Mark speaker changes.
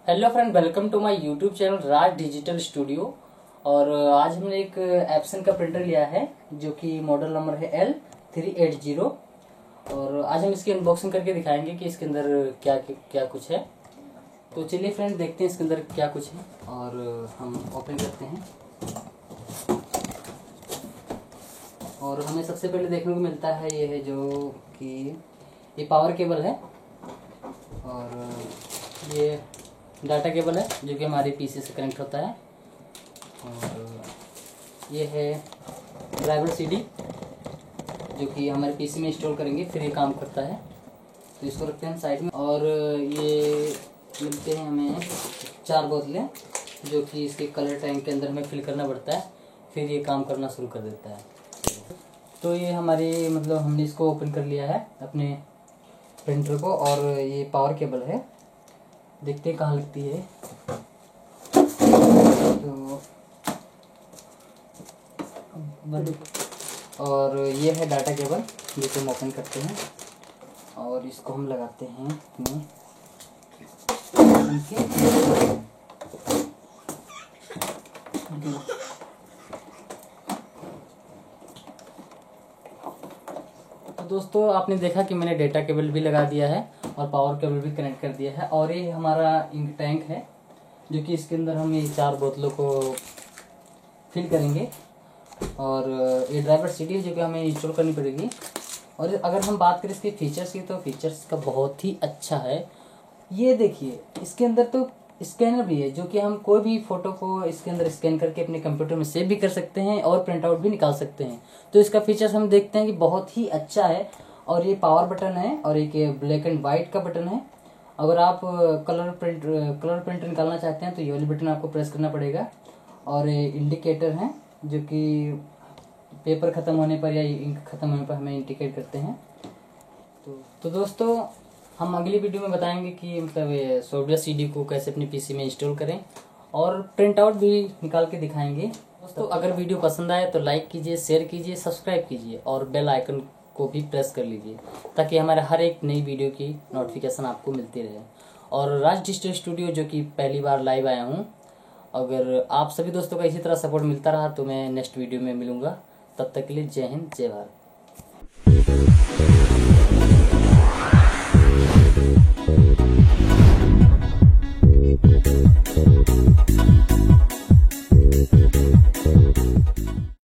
Speaker 1: Hello friend, welcome to my YouTube channel Raj digital studio. और आज हमने एक एप्सन का प्रिंटर लिया है जो कि मॉडल नंबर है L380। और आज हम इसकी अनबॉक्सिंग करके दिखाएंगे कि इसके अंदर क्या क्या कुछ है। तो चलिए फ्रेंड, देखते हैं इसके अंदर क्या कुछ है और हम ओपन करते हैं। और हमें सबसे पहले देखने को मिलता है ये है जो कि ये पावर केबल है और ये डाटा केबल है जो कि हमारे पीसी से कनेक्ट होता है। और ये है ड्राइवर सीडी जो कि हमारे पीसी में इंस्टॉल करेंगे फिर ये काम करता है। तो इसको रखते हैं साइड में। और ये मिलते हैं हमें 4 बोतलें जो कि इसके कलर टैंक के अंदर में फिल करना पड़ता है, फिर ये काम करना शुरू कर देता है। तो ये हमारी हमने इसको ओपन कर लिया है अपने प्रिंटर को। और ये पावर केबल है, देखते हैं कहाँ लगती है। तो और ये है डाटा केबल जिसे हम ओपन करते हैं और इसको हम लगाते हैं अपने तो दोस्तों, आपने देखा कि मैंने डेटा केबल भी लगा दिया है और पावर केबल भी कनेक्ट कर दिया है। और ये हमारा इंक टैंक है जो कि इसके अंदर हम ये 4 बोतलों को फिल करेंगे। और ये ड्राइवर सीडी है जो कि हमें इंस्टॉल करनी पड़ेगी। और अगर हम बात करें इसके फीचर्स की तो फीचर्स का बहुत ही अच्छा है। ये देखिए, इसके अंदर तो स्कैनर भी है जो कि हम कोई भी फोटो को इसके अंदर स्कैन करके अपने कंप्यूटर में सेव भी कर सकते हैं और प्रिंट आउट भी निकाल सकते हैं। तो इसका फीचर्स हम देखते हैं कि बहुत ही अच्छा है। और ये पावर बटन है और एक ब्लैक एंड वाइट का बटन है। अगर आप कलर प्रिंट निकालना चाहते हैं तो ये वाली बटन आपको प्रेस करना पड़ेगा। और ये इंडिकेटर है जो कि पेपर ख़त्म होने पर या इंक ख़त्म होने पर हमें इंडिकेट करते हैं। तो दोस्तों, हम अगली वीडियो में बताएंगे कि ये सॉफ्टवेयर सीडी को कैसे अपनी पीसी में इंस्टॉल करें और प्रिंट आउट भी निकाल के दिखाएंगे। दोस्तों, अगर वीडियो पसंद आए तो लाइक कीजिए, शेयर कीजिए, सब्सक्राइब कीजिए और बेल आइकन को भी प्रेस कर लीजिए ताकि हमारे हर एक नई वीडियो की नोटिफिकेशन आपको मिलती रहे। और राज डिजिटल स्टूडियो जो कि पहली बार लाइव आया हूँ, अगर आप सभी दोस्तों का इसी तरह सपोर्ट मिलता रहा तो मैं नेक्स्ट वीडियो में मिलूँगा। तब तक के लिए जय हिंद, जय भारत।